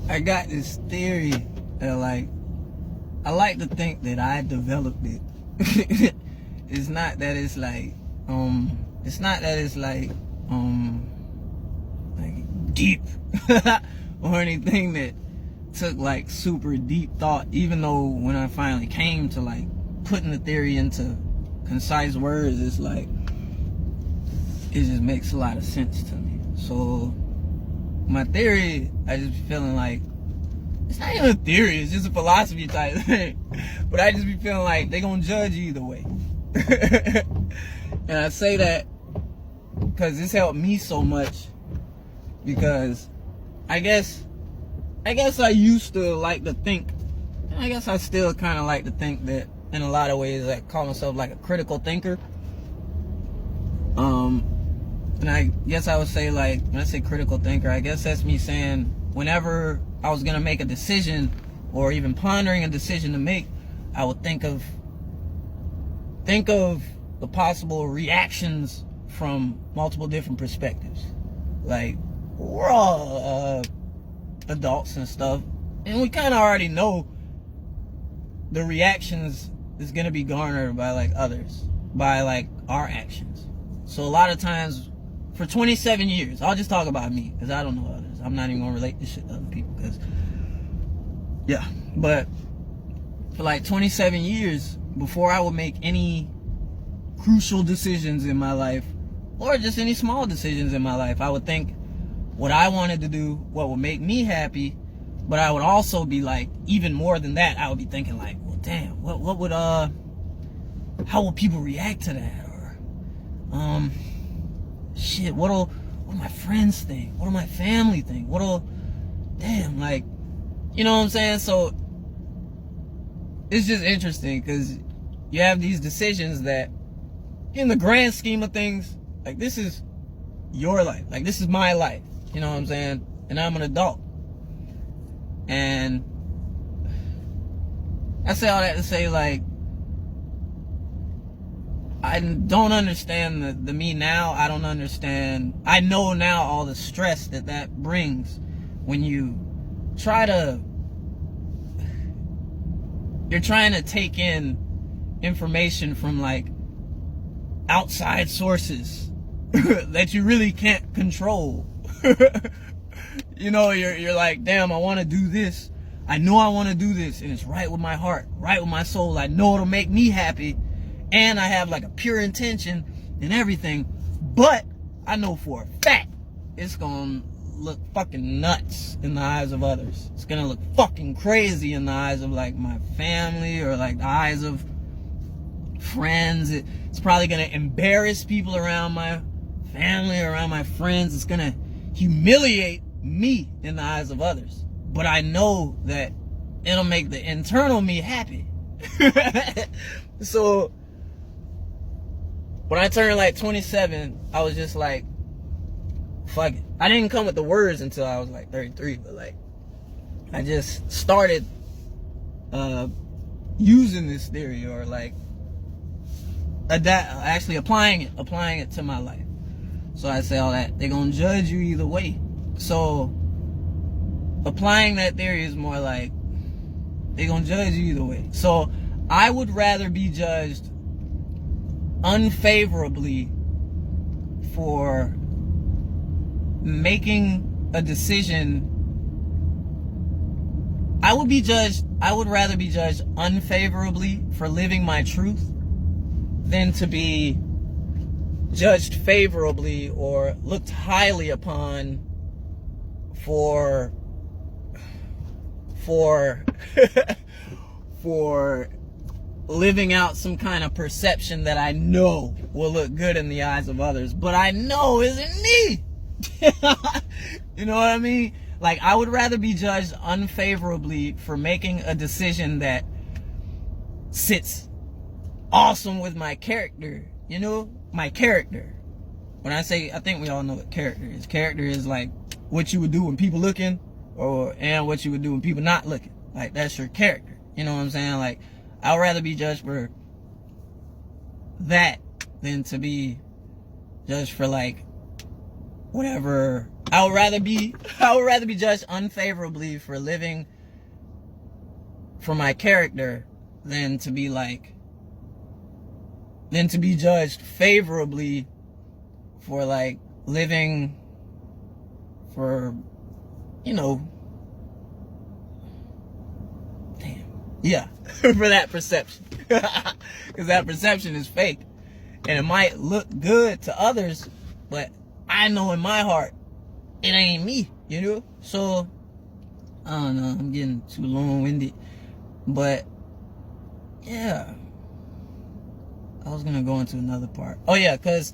I got this theory that, like, I like to think that I developed it. It's not that it's like, like deep or anything that took like super deep thought, even though when I finally came to like putting the theory into concise words, it's like, it just makes a lot of sense to me. So my theory, I just be feeling like, it's not even a theory, it's just a philosophy type thing. But I just be feeling like they gonna judge you either way. And I say that because this helped me so much, because I guess I used to like to think, and I guess I still kind of like to think that in a lot of ways I call myself like a critical thinker. And I guess I would say, like, when I say critical thinker, I guess that's me saying whenever I was gonna make a decision or even pondering a decision to make, I would think of the possible reactions from multiple different perspectives. Like, we're all adults and stuff, and we kind of already know the reactions is gonna be garnered by like others, by like our actions. So a lot of times, for 27 years, I'll just talk about me, because I don't know others. I'm not even gonna relate this shit to other people, because, yeah. But for like 27 years, before I would make any crucial decisions in my life, or just any small decisions in my life, I would think what I wanted to do, what would make me happy. But I would also be like, even more than that, I would be thinking like, well, damn, what would how will people react to that? Or shit, what'll my friends think? What'll my family think? Damn, like, you know what I'm saying? So it's just interesting, because you have these decisions that, in the grand scheme of things, like, this is your life, like, this is my life, you know what I'm saying? And I'm an adult. And I say all that to say, like, I don't understand the me now. I don't understand. I know now all the stress that brings when you're trying to take in information from like outside sources that you really can't control. You know, you're like, damn, I want to do this. I know I want to do this, and it's right with my heart, right with my soul. I know it'll make me happy, and I have like a pure intention and everything, but I know for a fact it's gonna look fucking nuts in the eyes of others. It's gonna look fucking crazy in the eyes of like my family, or like the eyes of friends. It's probably gonna embarrass people around my family, around my friends. It's gonna humiliate me in the eyes of others. But I know that it'll make the internal me happy. So when I turned like 27, I was just like, fuck it. I didn't come with the words until I was like 33, but like, I just started using this theory, or like actually applying it to my life. So I say all that, they're gonna judge you either way. So applying that theory is more like, they're gonna judge you either way. So I would rather be judged unfavorably for making a decision. I would rather be judged unfavorably for living my truth than to be judged favorably or looked highly upon for for living out some kind of perception that I know will look good in the eyes of others, but I know isn't me. You know what I mean? Like, I would rather be judged unfavorably for making a decision that sits awesome with my character. You know, my character. When I say, I think we all know what character is. Character is like what you would do when people looking, and what you would do when people not looking. Like, that's your character. You know what I'm saying? Like, I'd rather be judged for that than to be judged for like whatever. I would rather be judged unfavorably for living for my character than to be judged favorably for like living for, for that perception. Because that perception is fake. And it might look good to others, but I know in my heart, it ain't me, So, I don't know, I'm getting too long-winded. But, yeah. I was going to go into another part. Oh, yeah, because,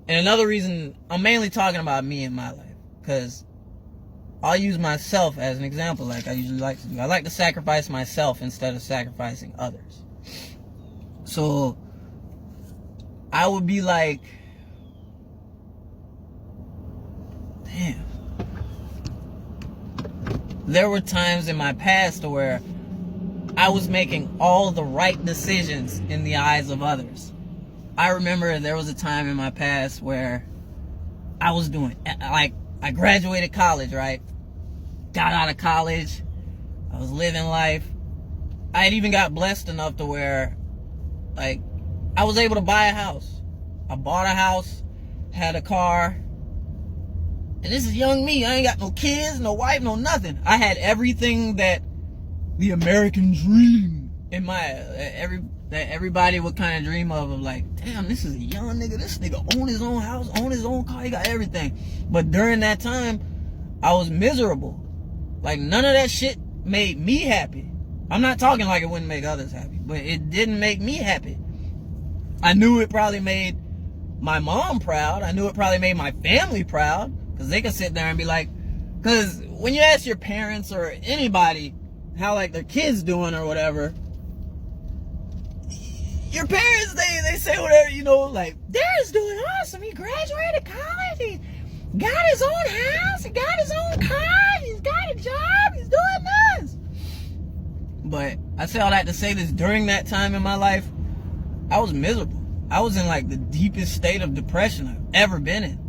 and another reason, I'm mainly talking about me in my life. Because I'll use myself as an example, like I usually like to do. I like to sacrifice myself instead of sacrificing others. So, I would be like, damn. There were times in my past where I was making all the right decisions in the eyes of others. I remember there was a time in my past where I was doing, like, I graduated college, right? Got out of college. I was living life. I had even got blessed enough to where, like, I was able to buy a house. I bought a house, had a car. And this is young me. I ain't got no kids, no wife, no nothing. I had everything that the American dream in my, that everybody would kind of dream of like, damn, this is a young nigga. This nigga own his own house, own his own car. He got everything. But during that time, I was miserable. Like, none of that shit made me happy. I'm not talking like it wouldn't make others happy, but it didn't make me happy. I knew it probably made my mom proud. I knew it probably made my family proud, because they could sit there and be like, because when you ask your parents or anybody how like their kids doing or whatever, your parents, they say whatever, like, Darren's doing awesome. He graduated college. He got his own house. He got his own car. He's got a job. He's doing this. But I say all that to say this, during that time in my life, I was miserable. I was in like the deepest state of depression I've ever been in.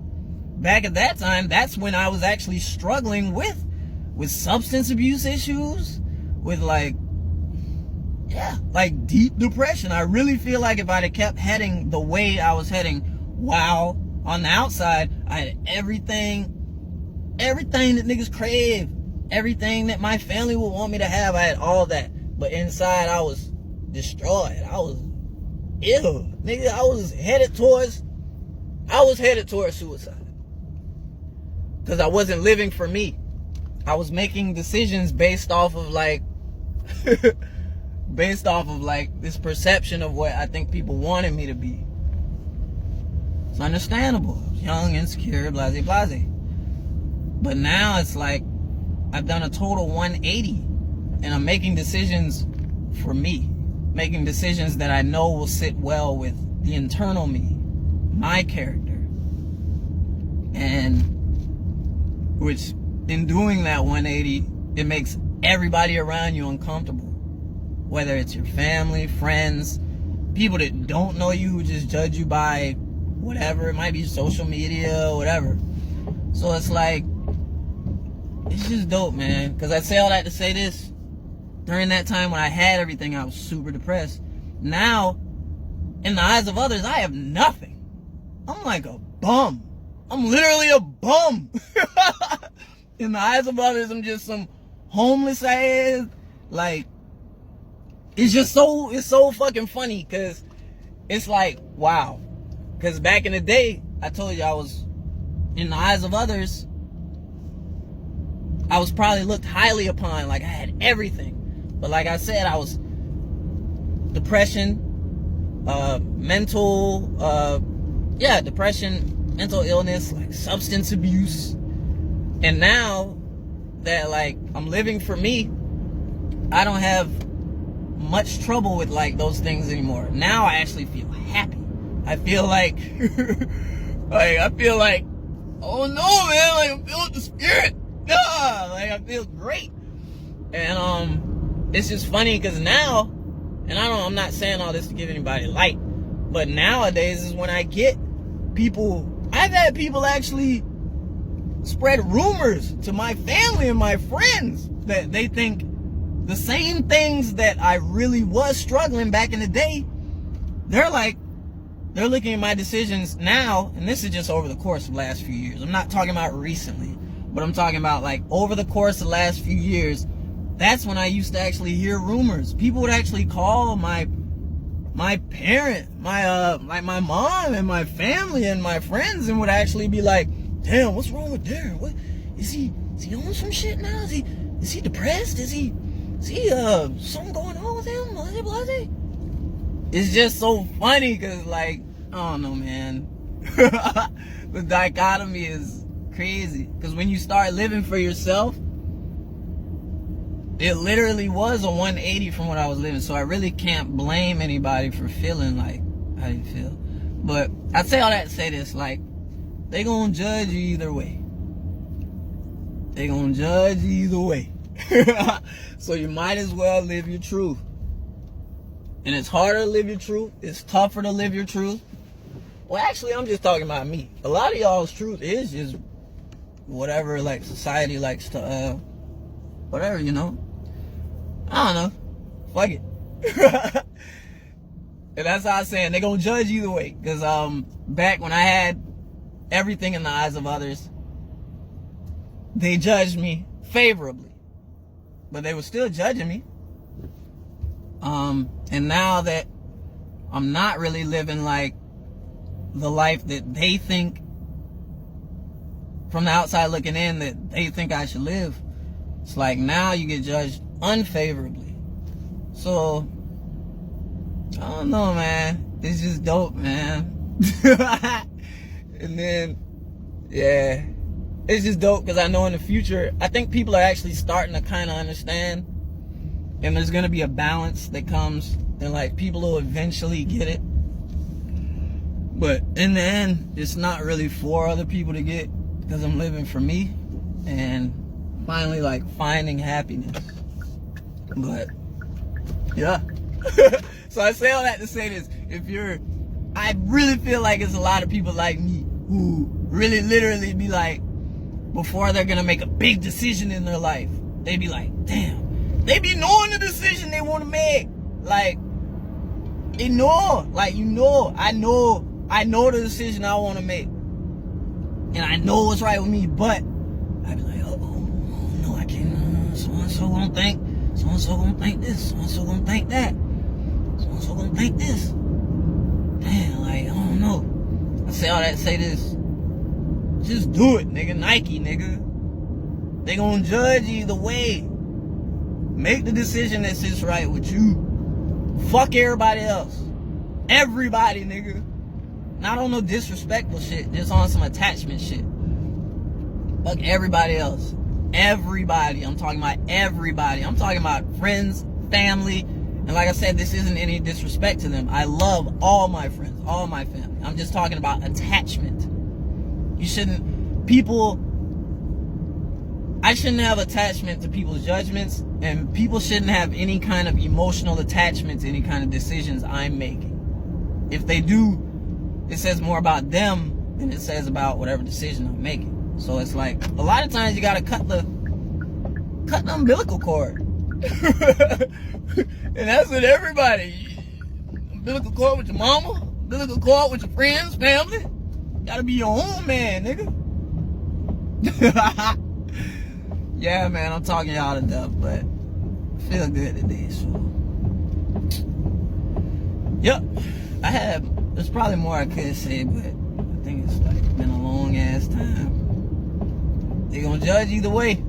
Back at that time, that's when I was actually struggling with substance abuse issues, with like deep depression. I really feel like if I'd have kept heading the way I was heading, while on the outside, I had everything that niggas crave, everything that my family would want me to have. I had all that, but inside I was destroyed. I was ill, nigga. I was headed towards suicide, because I wasn't living for me. I was making decisions based off of like this perception of what I think people wanted me to be. It's understandable. I was young, insecure, blase. But now it's like I've done a total 180, and I'm making decisions for me. Making decisions that I know will sit well with the internal me, my character. And which, in doing that 180, it makes everybody around you uncomfortable. Whether it's your family, friends, people that don't know you, who just judge you by whatever. It might be social media or whatever. So it's like, it's just dope, man. Because I say all that to say this. During that time when I had everything, I was super depressed. Now, in the eyes of others, I have nothing. I'm like a bum. I'm literally a bum. In the eyes of others, I'm just some homeless ass. Like, it's so fucking funny, because it's like, wow. Because back in the day, I told you I was, in the eyes of others, I was probably looked highly upon. Like, I had everything. But like I said, I was depression, mental illness, like substance abuse. And now that like I'm living for me, I don't have much trouble with like those things anymore. Now I actually feel happy. I feel like oh no, man, like I'm feeling the spirit. Like I feel great. And it's just funny because now, and I'm not saying all this to give anybody light, but nowadays is when I get people. I've had people actually spread rumors to my family and my friends that they think the same things that I really was struggling back in the day. They're looking at my decisions now, and this is just over the course of the last few years. I'm not talking about recently, but I'm talking about like over the course of the last few years. That's when I used to actually hear rumors. People would actually call my parent, like my mom and my family and my friends, and would actually be like, "Damn, what's wrong with Darren? What is he on some shit now? Is he depressed? Is he something going on with him? Blah, blah." It's just so funny because, like, I don't know, man. The dichotomy is crazy. Because when you start living for yourself, it literally was a 180 from what I was living. So I really can't blame anybody for feeling like how you feel. But I say all that to say this, like, they gonna judge you either way. They gonna judge you either way. So you might as well live your truth. And it's harder to live your truth. It's tougher to live your truth. Well, actually, I'm just talking about me. A lot of y'all's truth is just whatever, like, society likes to, whatever, you know. I don't know. Fuck it. And that's how I'm saying they gonna judge either way. Because back when I had everything in the eyes of others, they judged me favorably. But they were still judging me. And now that I'm not really living like the life that they think, from the outside looking in, that they think I should live, it's like now you get judged unfavorably. So I don't know, man. It's just dope, man. And then, yeah, it's just dope because I know in the future, I think people are actually starting to kind of understand. And there's going to be a balance that comes, and like people will eventually get it. But in the end, it's not really for other people to get, because I'm living for me and finally like finding happiness. But yeah. So I say all that to say this. I really feel like it's a lot of people like me who really literally be like, before they're going to make a big decision in their life, they be like, damn. They be knowing the decision they want to make. Like, they know. Like, you know. I know the decision I want to make. And I know what's right with me. But I be like, oh no, I can't. So-and-so gonna think. So-and-so gonna think this. So-and-so gonna think that. So-and-so gonna think this. Damn, like, I don't know. I say all that to say this. Just do it, nigga. Nike, nigga. They gonna judge you either way. Make the decision that sits right with you. Fuck everybody else. Everybody, nigga. Not on no disrespectful shit. Just on some attachment shit. Fuck everybody else. Everybody. I'm talking about everybody. I'm talking about friends, family. And like I said, this isn't any disrespect to them. I love all my friends, all my family. I'm just talking about attachment. I shouldn't have attachment to people's judgments, and people shouldn't have any kind of emotional attachment to any kind of decisions I'm making. If they do, it says more about them than it says about whatever decision I'm making. So it's like, a lot of times you gotta cut the umbilical cord. And that's with everybody. Umbilical cord with your mama, umbilical cord with your friends, family. Gotta be your own man, nigga. Yeah, man, I'm talking y'all to death, but I feel good today, so. Yep, there's probably more I could say, but I think it's like been a long ass time. They gonna judge either way.